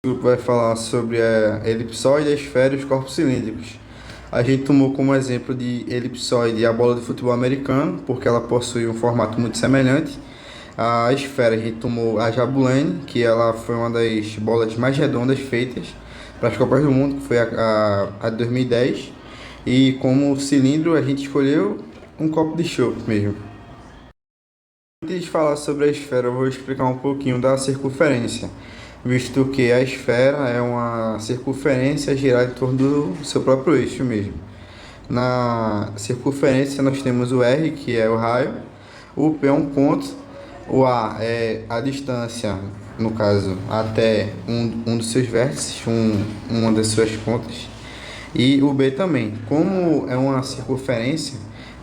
O grupo vai falar sobre a elipsoide, a esfera e os corpos cilíndricos. A gente tomou como exemplo de elipsoide a bola de futebol americano, porque ela possui um formato muito semelhante. A esfera a gente tomou a Jabulani, que ela foi uma das bolas mais redondas feitas para as Copas do Mundo, que foi a de 2010. E como cilindro a gente escolheu um copo de chopp mesmo. Antes de falar sobre a esfera, eu vou explicar um pouquinho da circunferência, visto que a esfera é uma circunferência girada em torno do seu próprio eixo mesmo. Na circunferência nós temos o R, que é o raio, o P é um ponto, o A é a distância, no caso, até um dos seus vértices, uma das suas pontas, e o B também. Como é uma circunferência,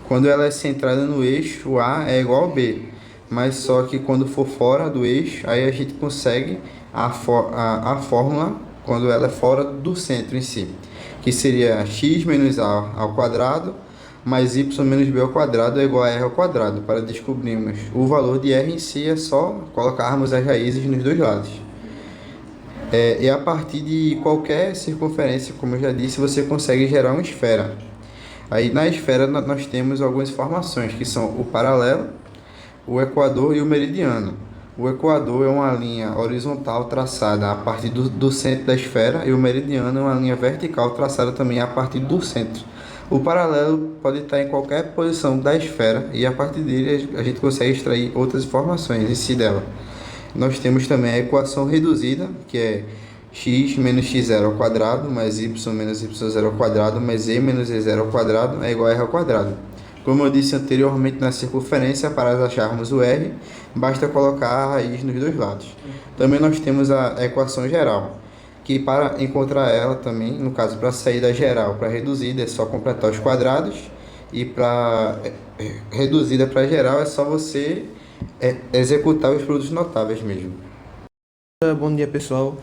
quando ela é centrada no eixo, o A é igual ao B, mas só que quando for fora do eixo, aí a gente consegue a fórmula quando ela é fora do centro em si, que seria x menos a ao quadrado mais y menos b ao quadrado é igual a r ao quadrado. Para descobrirmos o valor de r em si, é só colocarmos as raízes nos dois lados. E a partir de qualquer circunferência, como eu já disse, você consegue gerar uma esfera. Aí na esfera nós temos algumas informações, que são o paralelo, o equador e o meridiano. O equador é uma linha horizontal traçada a partir do centro da esfera, e o meridiano é uma linha vertical traçada também a partir do centro. O paralelo pode estar em qualquer posição da esfera, e a partir dele a gente consegue extrair outras informações em si dela. Nós temos também a equação reduzida, que é x menos x0 ao quadrado, mais y menos y0 ao quadrado, mais e menos e0 ao quadrado é igual a r ao quadrado. Como eu disse anteriormente, na circunferência, para acharmos o r, basta colocar a raiz nos dois lados. Também nós temos a equação geral, que para encontrar ela também, no caso, para sair da geral para reduzida, é só completar os quadrados, e para reduzida para geral é só você executar os produtos notáveis mesmo. Bom dia, pessoal.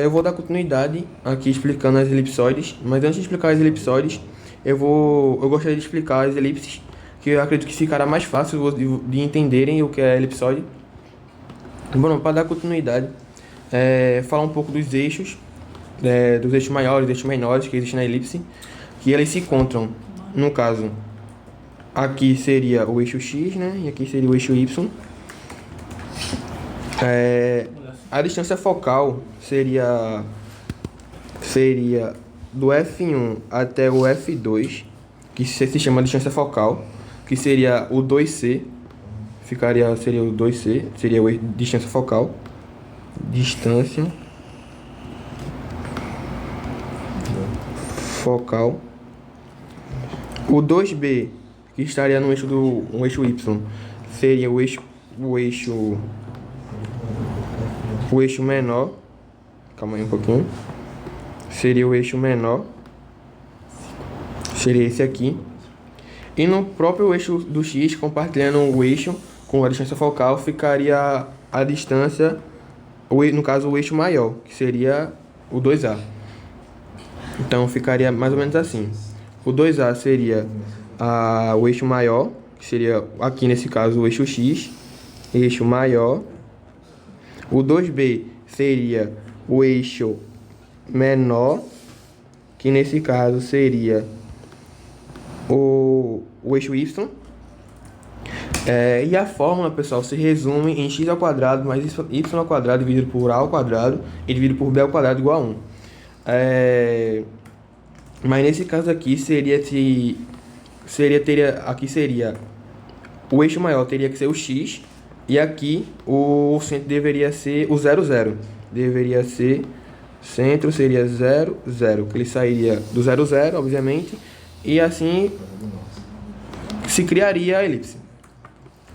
Eu vou dar continuidade aqui explicando as elipsoides, mas antes de explicar as elipsoides, eu gostaria de explicar as elipses, que eu acredito que ficará mais fácil de entenderem o que é elipsoide. Bom, para dar continuidade, falar um pouco dos eixos maiores, eixos menores que existem na elipse, que eles se encontram, no caso, aqui seria o eixo X, né, e aqui seria o eixo Y. A distância focal seria do F1 até o F2, que se chama distância focal, que seria o 2C, seria o 2C, seria a distância focal, distância focal. O 2B, que estaria no eixo Y, seria o eixo menor. Calma aí um pouquinho. Seria o eixo menor. Seria esse aqui. E no próprio eixo do X, compartilhando o eixo com a distância focal, ficaria a distância, no caso o eixo maior, que seria o 2A. Então ficaria mais ou menos assim. O 2A seria o eixo maior, que seria aqui nesse caso o eixo X, eixo maior. O 2B seria o eixo menor, que nesse caso seria o eixo Y. E a fórmula, pessoal, se resume em x ao quadrado mais y ao quadrado dividido por a ao quadrado e dividido por b ao quadrado igual a 1. Mas nesse caso aqui aqui seria o eixo maior teria que ser o x, e aqui o centro deveria ser o 0, 0. Deveria ser, centro seria 0, 0, que ele sairia do 0, 0, obviamente, e assim se criaria a elipse.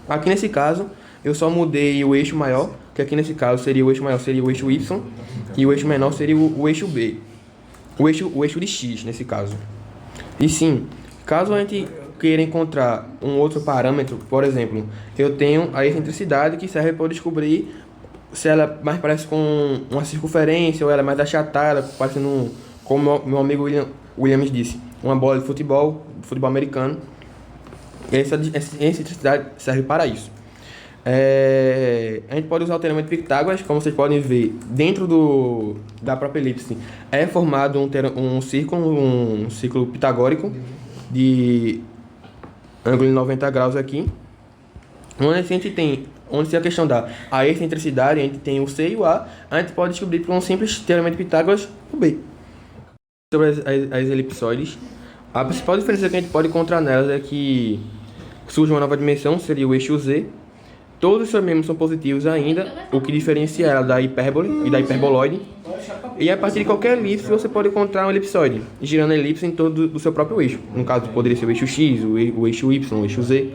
Aqui nesse caso, eu só mudei o eixo maior, que aqui nesse caso seria o eixo maior, seria o eixo Y, e o eixo menor seria o eixo B. O eixo de X, nesse caso. E sim, caso a gente queira encontrar um outro parâmetro, por exemplo, eu tenho a excentricidade, que serve para eu descobrir se ela mais parece com uma circunferência ou ela é mais achatada, parecendo, como meu amigo Williams disse, uma bola de futebol americano. Essa excentricidade serve para isso. A gente pode usar o teorema de Pitágoras, como vocês podem ver, dentro da própria elipse é formado um círculo pitagórico de ângulo de 90 graus aqui, onde se a questão da a excentricidade, a gente tem o C e o A gente pode descobrir por um simples teorema de Pitágoras o B. Sobre as elipsoides, a principal diferença que a gente pode encontrar nelas é que surge uma nova dimensão, seria o eixo Z. Todos os seus membros são positivos ainda, o que diferencia ela da hipérbole e da hiperboloide. E a partir de qualquer elipse você pode encontrar uma elipsoide, girando a elipse em torno do seu próprio eixo. No caso, poderia ser o eixo X, o eixo Y, o eixo Z.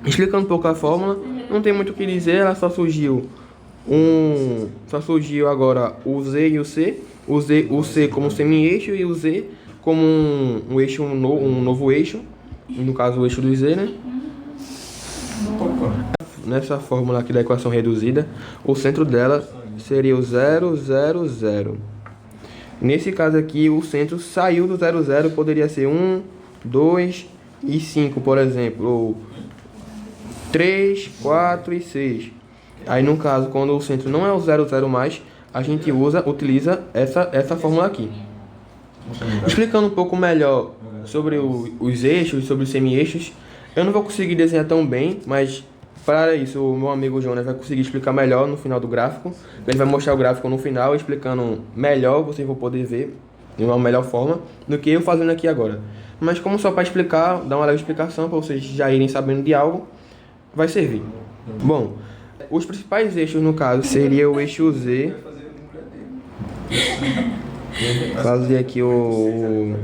Explicando um pouco a fórmula, não tem muito o que dizer, ela só surgiu agora o Z e o C. O C como semi-eixo e o Z como um novo eixo, no caso o eixo do Z, né? Nessa fórmula aqui da equação reduzida, o centro dela seria o 0, 0, 0. Nesse caso aqui, o centro saiu do 0, 0, poderia ser 1, 2 e 5, por exemplo, ou 3, 4 e 6. Aí, no caso, quando o centro não é o 0, 0 mais, a gente utiliza essa fórmula aqui. Explicando um pouco melhor sobre os eixos, sobre os semi-eixos, eu não vou conseguir desenhar tão bem, mas para isso o meu amigo Jonas vai conseguir explicar melhor no final do gráfico. Ele vai mostrar o gráfico no final, explicando melhor, vocês vão poder ver de uma melhor forma do que eu fazendo aqui agora. Mas como só para explicar, dar uma leve explicação para vocês já irem sabendo de algo, vai servir. Bom, os principais eixos no caso seria o eixo Z. Fazer aqui o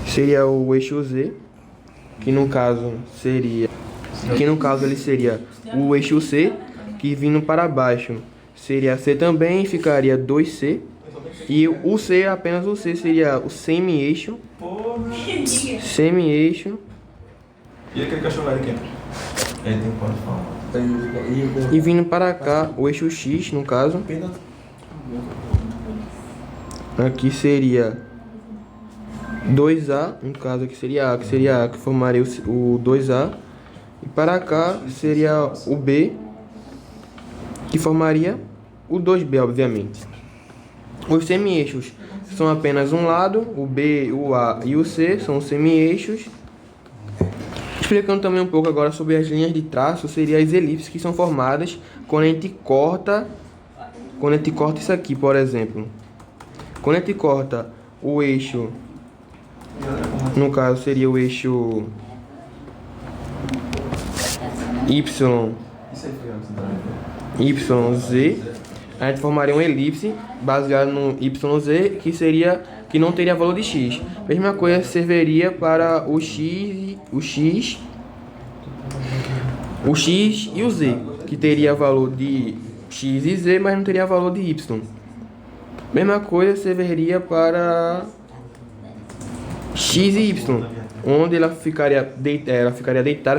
seria o eixo Z, que no caso ele seria o eixo C, que vindo para baixo seria C também, ficaria 2C. E o C, apenas o C, seria o semi-eixo. Semi-eixo. E aquele cachorro aqui? Ele tem quanto falar? E vindo para cá, o eixo X, no caso. Aqui seria 2A, no caso aqui seria A, que formaria o 2A. E para cá seria o B, que formaria o 2B, obviamente. Os semi-eixos são apenas um lado, o B, o A e o C são os semi-eixos. Explicando também um pouco agora sobre as linhas de traço, seriam as elipses que são formadas quando a gente corta isso aqui, por exemplo. Quando a gente corta o eixo, no caso seria o eixo YZ, a gente formaria uma elipse baseada no YZ, que não teria valor de x. Mesma coisa serviria para o x e o z, que teria valor de x e z, mas não teria valor de y. Mesma coisa serviria para x e y, onde ela ficaria deitada,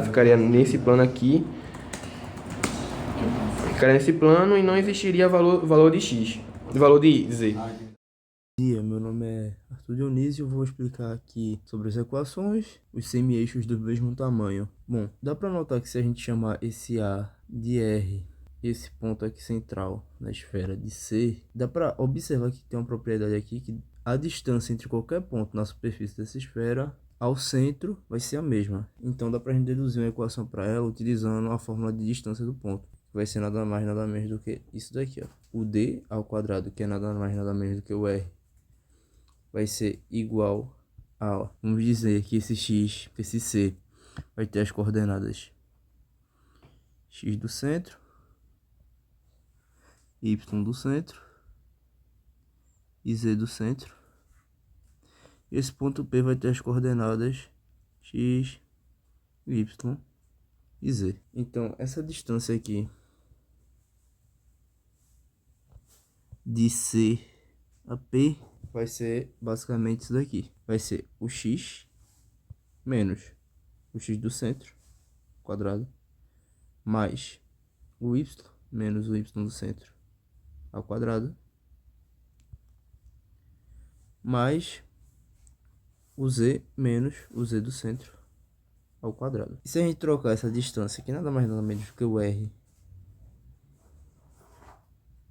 ficaria nesse plano aqui. Ficaria nesse plano e não existiria valor de x, valor de z. Bom dia, meu nome é Arthur Dionísio e eu vou explicar aqui sobre as equações, os semi-eixos do mesmo tamanho. Bom, dá para notar que se a gente chamar esse A de R, esse ponto aqui central na esfera de C, dá para observar que tem uma propriedade aqui que a distância entre qualquer ponto na superfície dessa esfera ao centro vai ser a mesma. Então dá para a gente deduzir uma equação para ela utilizando a fórmula de distância do ponto. Vai ser nada mais nada menos do que isso daqui, ó. O D ao quadrado, que é nada mais nada menos do que o R, vai ser igual a, vamos dizer que esse X, esse C, vai ter as coordenadas X do centro, Y do centro e Z do centro. Esse ponto P vai ter as coordenadas X, Y e Z. Então, essa distância aqui de C a P vai ser basicamente isso daqui. Vai ser o X menos o X do centro, quadrado, mais o Y menos o Y do centro ao quadrado, mais o z menos o z do centro ao quadrado. E se a gente trocar essa distância aqui, nada mais nada menos do que o r,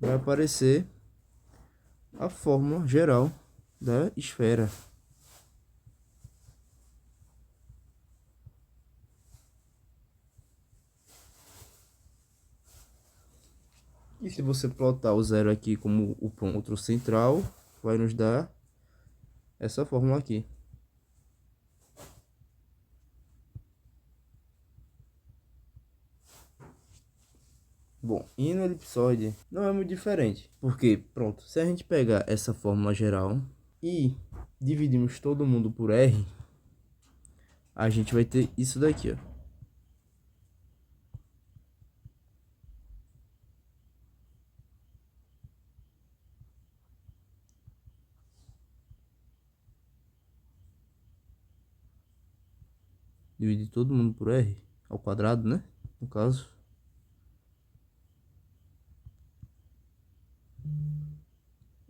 vai aparecer a fórmula geral da esfera. E se você plotar o zero aqui como o ponto central, vai nos dar essa fórmula aqui. Bom, e no elipsoide não é muito diferente, porque, pronto, se a gente pegar essa fórmula geral e dividimos todo mundo por r, a gente vai ter isso daqui, ó. Dividir todo mundo por r ao quadrado, né? No caso.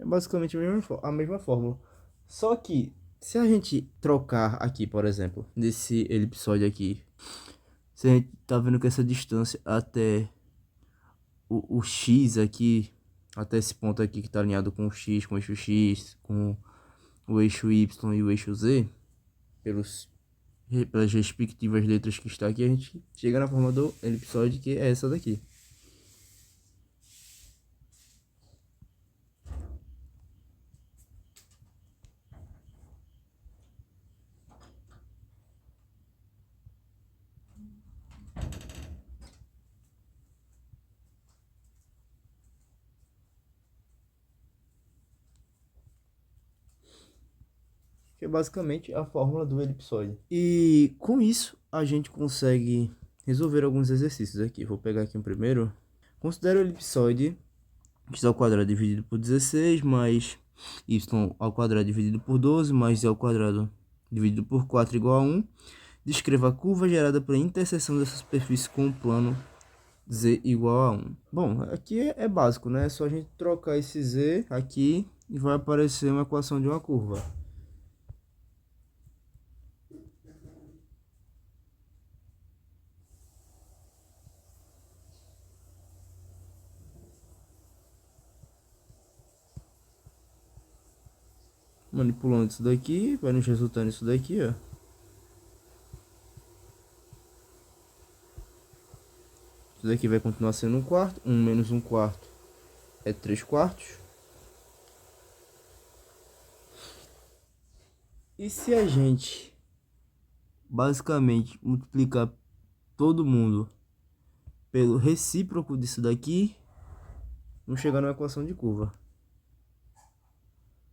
É basicamente a mesma fórmula. Só que, se a gente trocar aqui, por exemplo, desse elipsoide aqui, se a gente tá vendo que essa distância até o x aqui, até esse ponto aqui que tá alinhado com o x, com o eixo x, com o eixo y e o eixo z, pelas respectivas letras que está aqui, a gente chega na forma do elipsoide, que é essa daqui. Que é basicamente a fórmula do elipsoide. E com isso a gente consegue resolver alguns exercícios aqui. Vou pegar aqui um primeiro. Considera o elipsoide x ao quadrado dividido por 16 mais y ao quadrado dividido por 12 mais z ao quadrado dividido por 4 igual a 1. Descreva a curva gerada pela interseção dessa superfície com o plano z igual a 1. Bom, aqui é básico, né? É só a gente trocar esse z aqui e vai aparecer uma equação de uma curva. Manipulando isso daqui, vai nos resultar nisso daqui, ó. Isso daqui vai continuar sendo 1/4. 1 menos 1/4 é 3/4. E se a gente basicamente multiplicar todo mundo pelo recíproco disso daqui, vamos chegar numa equação de curva.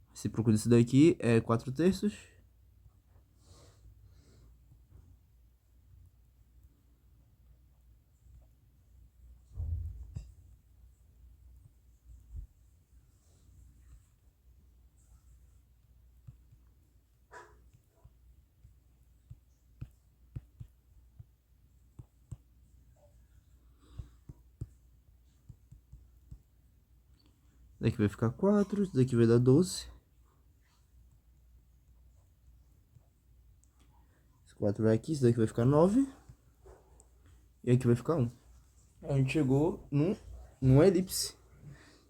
O recíproco disso daqui é 4/3. Daqui vai ficar 4, isso daqui vai dar 12. Esse 4 vai aqui, isso daqui vai ficar 9. E aqui vai ficar 1. A gente chegou numa elipse.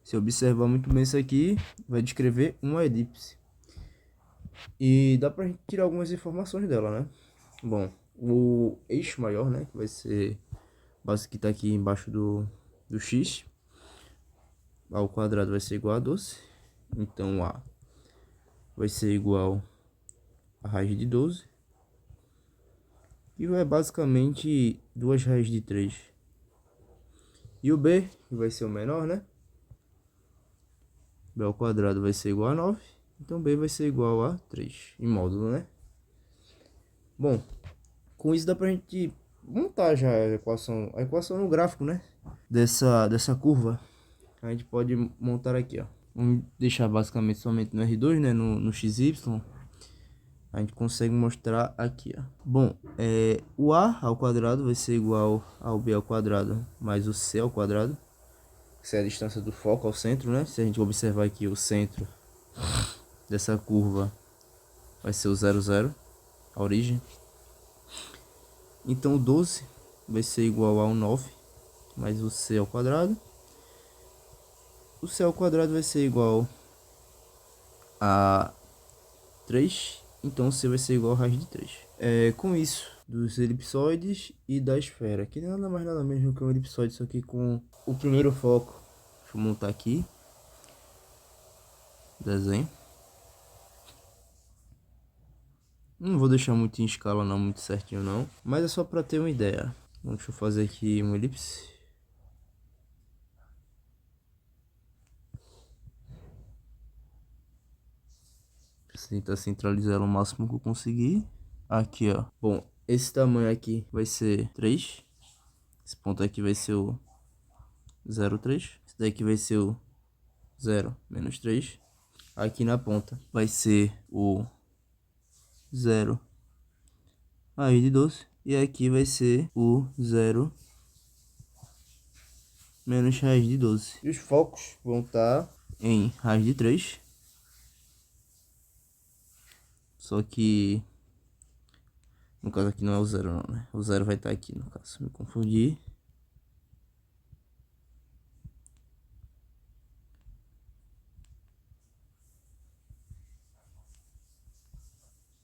Se observar muito bem isso aqui, vai descrever uma elipse. E dá pra gente tirar algumas informações dela, né? Bom, o eixo maior, né, que vai ser base que tá aqui embaixo do x ao quadrado vai ser igual a 12. Então a vai ser igual a raiz de 12. E vai basicamente 2 raízes de 3. E o b, que vai ser o menor, né? B ao quadrado vai ser igual a 9. Então b vai ser igual a 3 em módulo, né? Bom, com isso dá pra gente montar já a equação no gráfico, né? Dessa curva. A gente pode montar aqui, ó. Vamos deixar basicamente somente no R2, né? No XY. A gente consegue mostrar aqui, ó. Bom, o A ao quadrado vai ser igual ao B ao quadrado mais o C ao quadrado. Essa é a distância do foco ao centro, né? Se a gente observar aqui o centro dessa curva vai ser o 0, 0, a origem. Então o 12 vai ser igual ao 9 mais o c ao quadrado. O c ao quadrado vai ser igual a 3, então c vai ser igual a raiz de 3. Com isso, dos elipsoides e da esfera, que nada mais nada menos do que um elipsoide, só que com o primeiro foco. Deixa eu montar aqui. Desenho. Não vou deixar muito em escala não, muito certinho não, mas é só para ter uma ideia. Então, deixa eu fazer aqui uma elipse. Tentar centralizar ela o máximo que eu conseguir. Aqui, ó. Bom, esse tamanho aqui vai ser 3. Esse ponto aqui vai ser o 0,3. Esse daqui vai ser o 0, menos 3. Aqui na ponta vai ser o 0 raiz de 12. E aqui vai ser o 0 menos raiz de 12. E os focos vão estar em raiz de 3. Só que no caso aqui não é o 0 não, né? O 0 vai estar aqui no caso. Me confundi.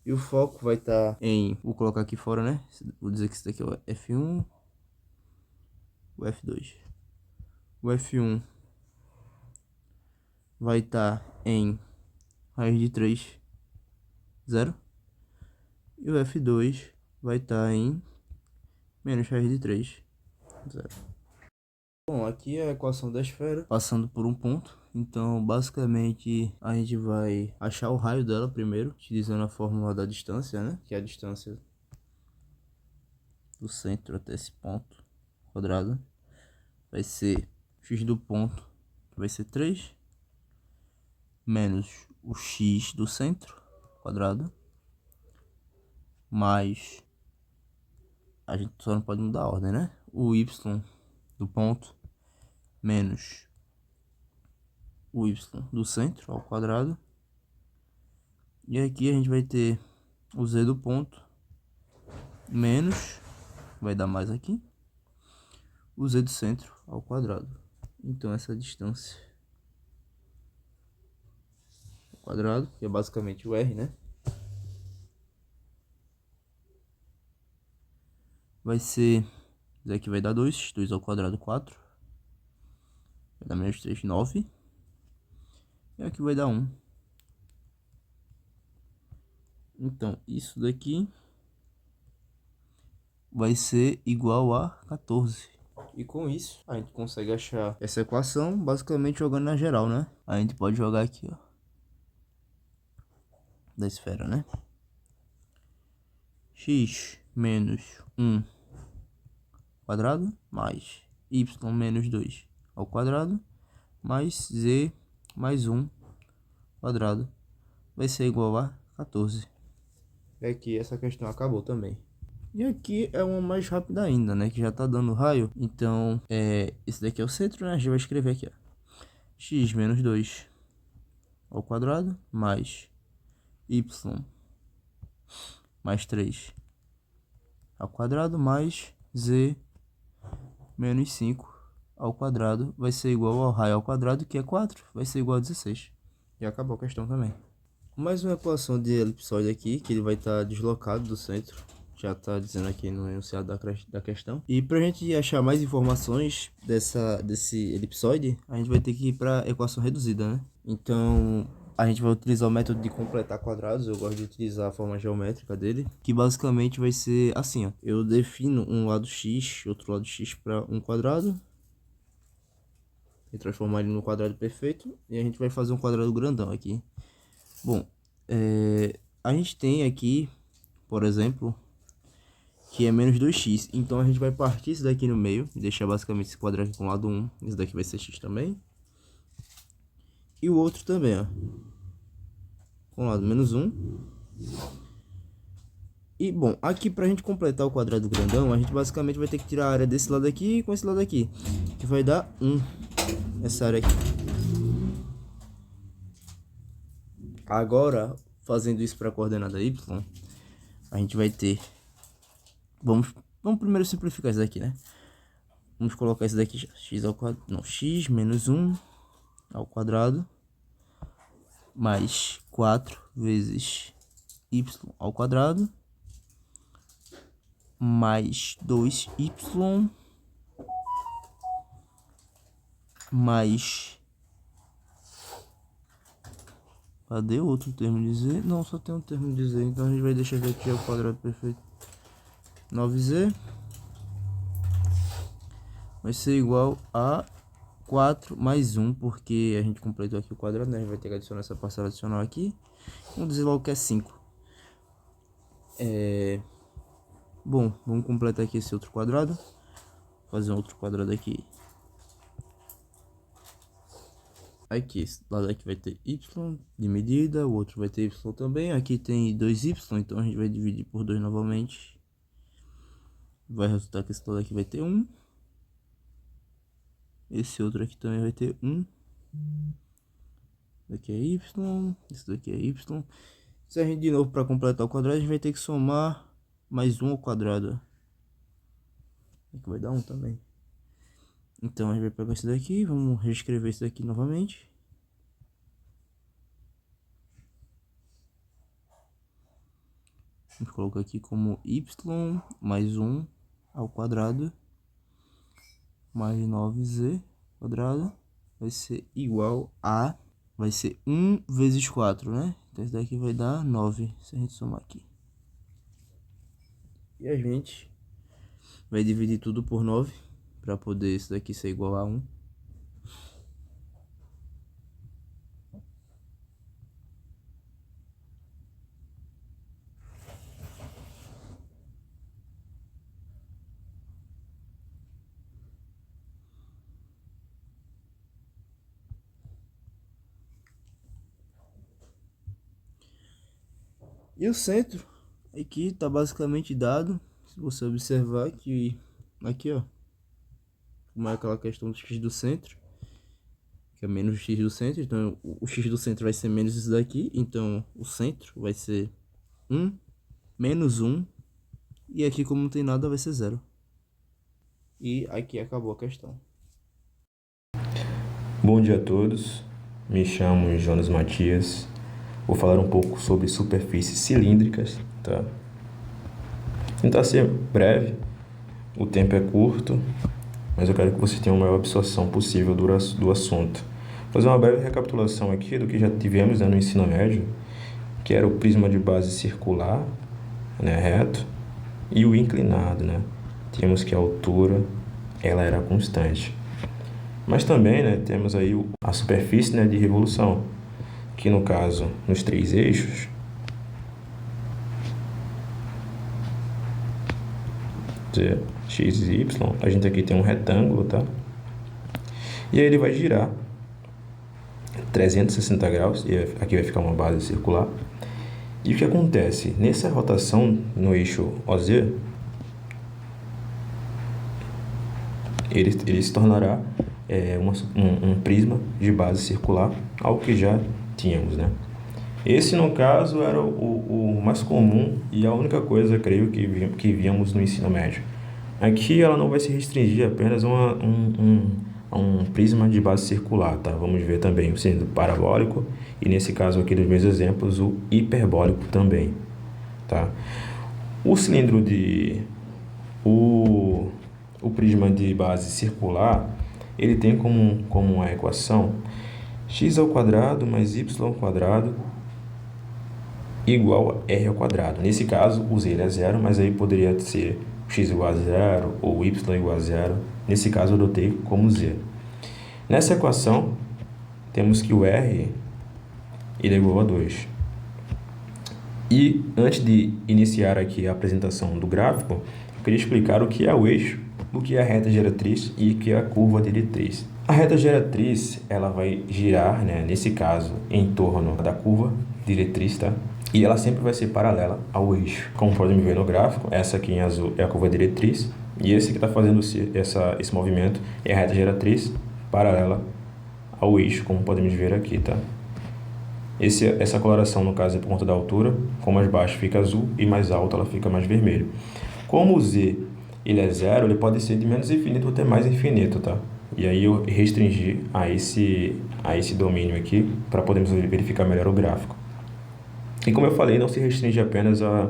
E o foco vai estar em... Vou colocar aqui fora, né? Vou dizer que esse daqui é o F1. O F2. O F1 vai estar em raiz de 3, 0. E o F2 vai estar em menos raiz de 3, 0. Bom, aqui é a equação da esfera, passando por um ponto. Então, basicamente, a gente vai achar o raio dela primeiro, utilizando a fórmula da distância, né? Que é a distância do centro até esse ponto quadrado. Vai ser x do ponto, que vai ser 3, menos o x do centro quadrado, mais... A gente só não pode mudar a ordem, né? O y do ponto, menos o y do centro ao quadrado. E aqui a gente vai ter o z do ponto, menos, vai dar mais aqui, o z do centro ao quadrado. Então essa distância ao quadrado, que é basicamente o r, né? Vai ser, isso aqui vai dar 2, 2 ao quadrado 4. Vai dar menos 3, 9. E aqui vai dar 1. Então, isso daqui vai ser igual a 14. E com isso, a gente consegue achar essa equação basicamente jogando na geral, né? A gente pode jogar aqui, ó, da esfera, né? X menos 1 quadrado mais y menos 2 ao quadrado mais z mais 1 quadrado vai ser igual a 14. E aqui essa questão acabou também. E aqui é uma mais rápida ainda, né? Que já tá dando raio. Então, esse daqui é o centro, né? A gente vai escrever aqui, ó. X menos 2 ao quadrado mais y mais 3 ao quadrado mais z menos 5 ao quadrado vai ser igual ao raio ao quadrado, que é 4, vai ser igual a 16. E acabou a questão também. Mais uma equação de elipsoide aqui, que ele vai estar deslocado do centro. Já está dizendo aqui no enunciado da questão. E para a gente achar mais informações desse elipsoide, a gente vai ter que ir para equação reduzida, né? Então, a gente vai utilizar o método de completar quadrados. Eu gosto de utilizar a forma geométrica dele, que basicamente vai ser assim, ó. Eu defino um lado x, outro lado x para um quadrado, e transformar ele no quadrado perfeito, e a gente vai fazer um quadrado grandão aqui. Bom, a gente tem aqui, por exemplo, que é menos 2x. Então a gente vai partir isso daqui no meio, deixar basicamente esse quadrado aqui com o lado 1. Esse daqui vai ser x também. E o outro também, ó, com o lado menos 1. E bom, aqui pra gente completar o quadrado grandão, a gente basicamente vai ter que tirar a área desse lado aqui com esse lado aqui, que vai dar 1, essa área aqui. Agora, fazendo isso para a coordenada y, a gente vai ter... Vamos primeiro simplificar isso daqui, né? Vamos colocar isso daqui já. X ao quadrado... Não, x menos 1 ao quadrado mais 4 vezes y ao quadrado mais 2y mais... Cadê o outro termo de z? Não, só tem um termo de z, então a gente vai deixar daqui ao quadrado perfeito. 9z vai ser igual a 4 mais 1, porque a gente completou aqui o quadrado, né? A gente vai ter que adicionar essa parcela adicional aqui. Vamos dizer logo que é 5. Bom, vamos completar aqui esse outro quadrado. Fazer um outro quadrado aqui. Aqui, esse lado aqui vai ter y de medida, o outro vai ter y também. Aqui tem 2y, então a gente vai dividir por 2 novamente. Vai resultar que esse lado aqui vai ter 1. Esse outro aqui também vai ter 1. Daqui é y, esse daqui é y. Se a gente de novo para completar o quadrado, a gente vai ter que somar mais 1 ao quadrado. Aqui vai dar 1 também. Então a gente vai pegar esse daqui, vamos reescrever esse daqui novamente. Vamos colocar aqui como y mais 1 ao quadrado mais 9z quadrado vai ser igual a... Vai ser 1 vezes 4, né? Então esse daqui vai dar 9, se a gente somar aqui. E a gente vai dividir tudo por 9. Para poder isso daqui ser igual a 1. E o centro aqui está basicamente dado. Se você observar que aqui, ó, como é aquela questão do x do centro, que é menos x do centro, então o x do centro vai ser menos isso daqui, então o centro vai ser 1, menos 1, e aqui como não tem nada vai ser 0. E aqui acabou a questão. Bom dia a todos, me chamo Jonas Matias, vou falar um pouco sobre superfícies cilíndricas, tá? Tentar ser breve, o tempo é curto, mas eu quero que vocês tenham a maior absorção possível do assunto. Vou fazer uma breve recapitulação aqui do que já tivemos, né, no ensino médio, que era o prisma de base circular, né, reto, e o inclinado, né? Tínhamos que a altura ela era constante. Mas também, né, temos aí a superfície, né, de revolução, que no caso, nos 3 eixos, x e y, a gente aqui tem um retângulo, tá? E aí ele vai girar 360 graus, e aqui vai ficar uma base circular. E o que acontece? Nessa rotação no eixo OZ, ele se tornará um prisma de base circular, algo que já tínhamos, né? Esse, no caso, era o mais comum e a única coisa, creio, que víamos no ensino médio. Aqui ela não vai se restringir apenas a um prisma de base circular, tá? Vamos ver também o cilindro parabólico e, nesse caso aqui dos meus exemplos, o hiperbólico também, tá? O cilindro o prisma de base circular, ele tem como a equação x ao quadrado mais y ao quadrado igual a r ao quadrado. Nesse caso, o z é 0, mas aí poderia ser x igual a 0 ou y igual a 0. Nesse caso, eu adotei como z. Nessa equação, temos que o r ele é igual a 2. E antes de iniciar aqui a apresentação do gráfico, eu queria explicar o que é o eixo, o que é a reta geratriz e o que é a curva diretriz. A reta geratriz, ela vai girar, né, nesse caso, em torno da curva diretriz, tá? E ela sempre vai ser paralela ao eixo. Como podemos ver no gráfico, essa aqui em azul é a curva diretriz, e esse que está fazendo esse movimento é a reta geratriz paralela ao eixo, como podemos ver aqui, tá? Essa coloração, no caso, é por conta da altura. Com mais baixo fica azul e mais alto ela fica mais vermelho. Como o Z ele é zero, ele pode ser de menos infinito até mais infinito, tá? E aí eu restringi a esse domínio aqui para podermos verificar melhor o gráfico. E como eu falei, não se restringe apenas a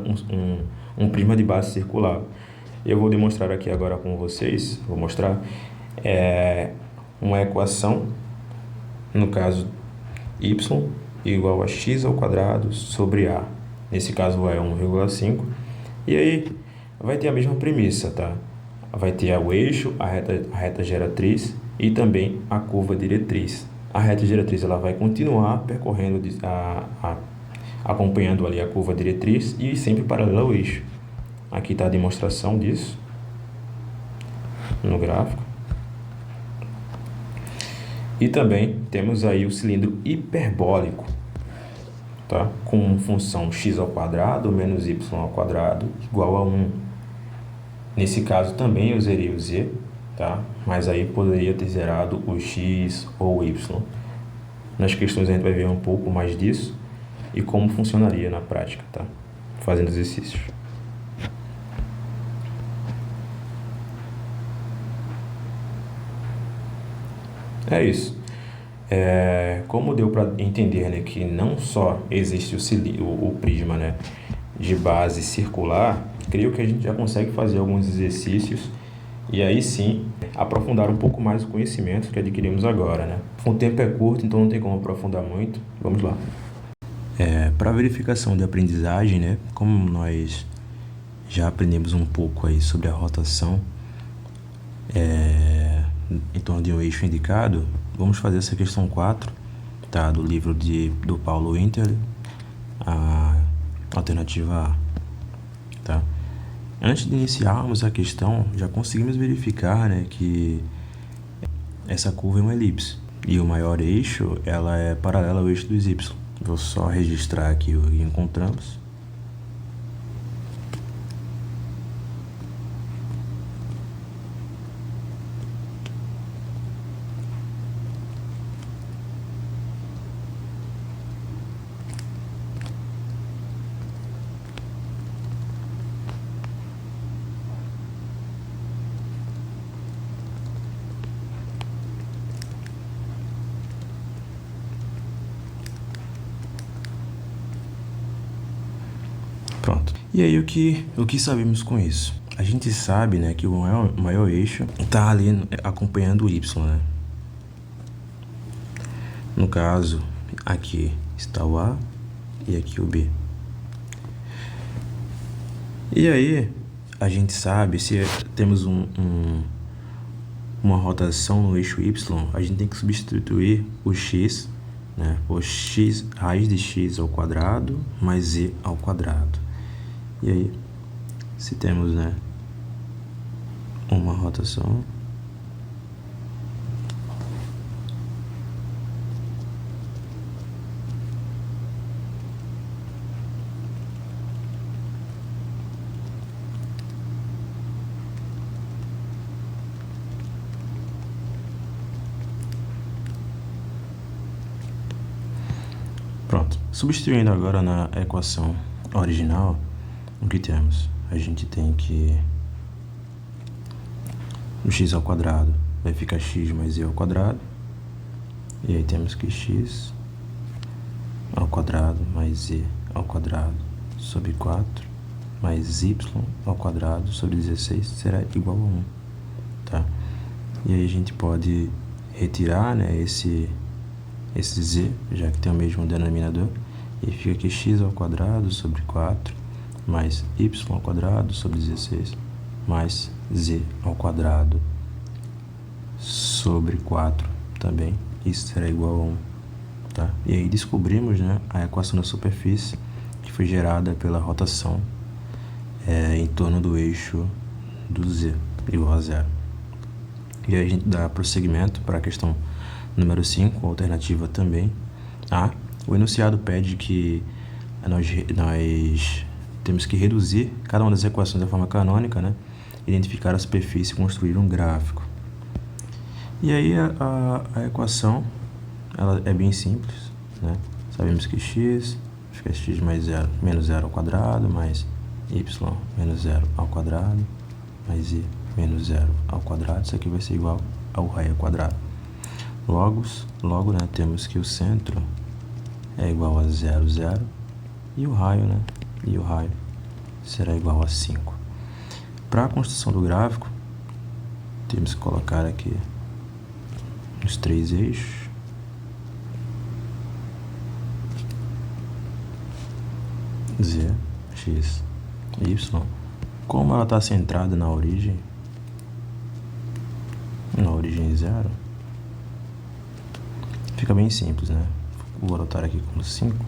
um prisma de base circular. Eu vou demonstrar aqui agora com vocês, vou mostrar uma equação, no caso y igual a x ao quadrado sobre a. Nesse caso é 1,5. E aí vai ter a mesma premissa, tá? Vai ter o eixo, a reta geratriz e também a curva diretriz. A reta geratriz ela vai continuar percorrendo, acompanhando ali a curva diretriz e sempre paralela ao eixo. Aqui está a demonstração disso no gráfico. E também temos aí o cilindro hiperbólico, tá? Com função x ao quadrado menos y ao quadrado igual a 1. Nesse caso também eu zerei o z, tá? Mas aí poderia ter zerado o x ou o y. Nas questões a gente vai ver um pouco mais disso e como funcionaria na prática, tá? Fazendo exercícios. É isso. Como deu para entender, né, que não só existe o prisma, né, de base circular, creio que a gente já consegue fazer alguns exercícios e aí sim aprofundar um pouco mais o conhecimento que adquirimos agora, né? O tempo é curto, então não tem como aprofundar muito. Vamos lá. Para verificação de aprendizagem, né, como nós já aprendemos um pouco aí sobre a rotação em torno de um eixo indicado, vamos fazer essa questão 4, tá, do livro do Paulo Winter, a alternativa A, tá? Antes de iniciarmos a questão, já conseguimos verificar, né, que essa curva é uma elipse e o maior eixo ela é paralela ao eixo dos y. Vou só registrar aqui o que encontramos. Pronto. E aí o que sabemos com isso? A gente sabe, né, que o maior eixo está ali acompanhando o y, né? No caso, aqui está o A e aqui o B. E aí a gente sabe, se temos uma rotação no eixo y, a gente tem que substituir o x, né, por x, raiz de x ao quadrado mais z ao quadrado. E aí, se temos, né, uma rotação, pronto. Substituindo agora na equação original, o que temos? A gente tem que o x ao quadrado vai ficar x mais z ao quadrado. E aí temos que x ao quadrado mais z ao quadrado sobre 4 mais y ao quadrado sobre 16 será igual a 1, tá? E aí a gente pode retirar, né, esse z, já que tem o mesmo denominador, e fica aqui x ao quadrado sobre 4 mais y ao quadrado sobre 16 mais z ao quadrado sobre 4 também, isso será igual a 1, tá? E aí descobrimos, né, a equação da superfície que foi gerada pela rotação em torno do eixo do z igual a 0. E aí a gente dá prosseguimento para a questão número 5, alternativa também A. O enunciado pede que nós temos que reduzir cada uma das equações da forma canônica, né? Identificar a superfície e construir um gráfico. E aí a equação ela é bem simples, né? sabemos que x fica x mais 0, menos 0 ao quadrado, mais y menos 0 ao quadrado, mais i menos 0 ao quadrado. Isso aqui vai ser igual ao raio ao quadrado. Logo, né, temos que o centro é igual a 0, 0, e o raio, né, será igual a 5. Para a construção do gráfico, temos que colocar aqui os 3 eixos. Z, X, Y. Como ela está centrada na origem 0, fica bem simples, né? Vou anotar aqui como 5.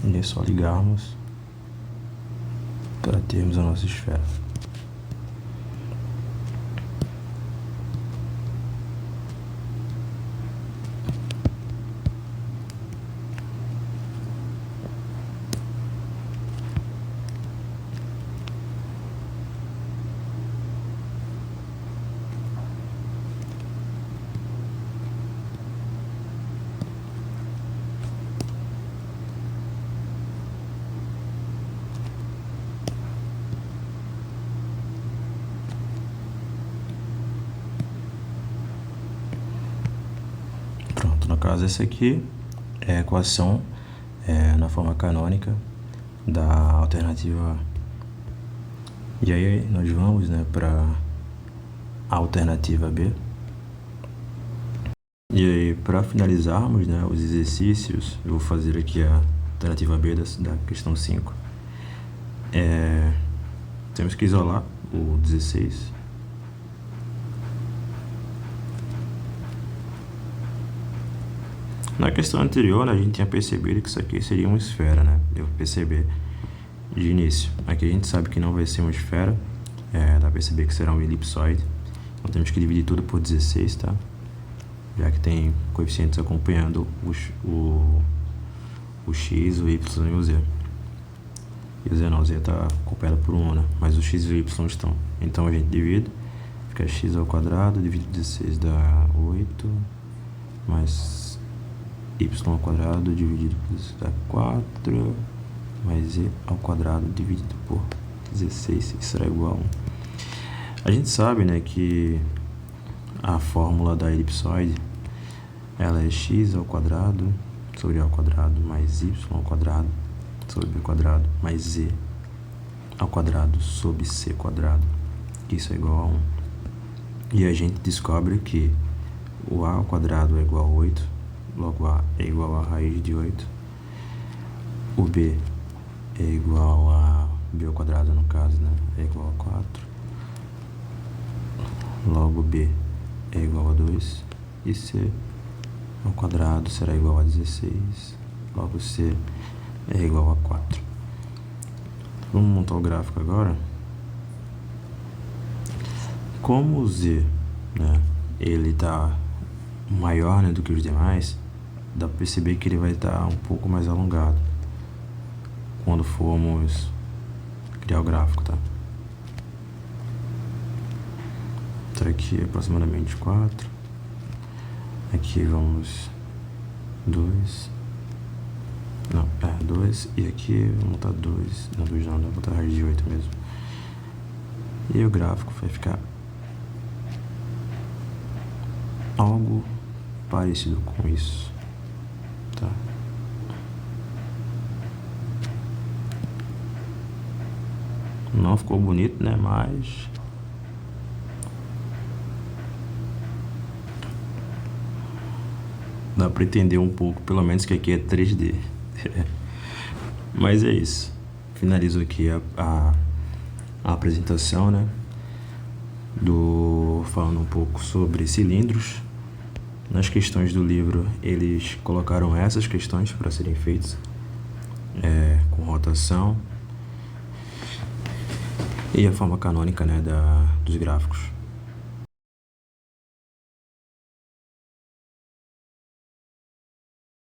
E é só ligarmos para termos a nossa esfera. No caso, essa aqui é a equação na forma canônica da alternativa A. E aí nós vamos, né, para a alternativa B. E aí, para finalizarmos, né, os exercícios, eu vou fazer aqui a alternativa B da questão 5. Temos que isolar o 16. Na questão anterior, né, a gente tinha percebido que isso aqui seria uma esfera, né? Deu pra perceber de início. Aqui a gente sabe que não vai ser uma esfera, dá pra perceber que será um elipsoide. Então temos que dividir tudo por 16, tá? Já que tem coeficientes acompanhando o x, o y e o z. E o z não, o z está acompanhado por 1, né? Mas o x e o y estão. Então a gente divide, fica x ao quadrado, divide 16 dá 8, mais y ao quadrado dividido por 16 dá 4, mais z ao quadrado dividido por 16, isso será igual a 1. A gente sabe, né, que a fórmula da elipsoide, ela é x ao quadrado sobre a ao quadrado mais y ao quadrado sobre b quadrado mais z ao quadrado sobre c quadrado. Isso é igual a 1. E a gente descobre que o a ao quadrado é igual a 8, logo a é igual a raiz de 8. O b é igual a b ao quadrado, no caso, né, é igual a 4. Logo b é igual a 2. E c ao quadrado será igual a 16. Logo c é igual a 4. Vamos montar o gráfico agora. Como o z, né, ele está maior, né, do que os demais, dá para perceber que ele vai estar um pouco mais alongado quando formos criar o gráfico, tá? Então aqui aproximadamente 4. Aqui vamos 2. Não, 2. E aqui vamos botar 2. Não, 2 não, vou botar raiz de 8 mesmo. E o gráfico vai ficar algo parecido com isso, tá? Não ficou bonito, né? Mas dá para entender um pouco, pelo menos, que aqui é 3D. Mas é isso. Finalizo aqui a apresentação, né? Falando um pouco sobre cilindros. Nas questões do livro, eles colocaram essas questões para serem feitas, com rotação e a forma canônica, né, dos gráficos.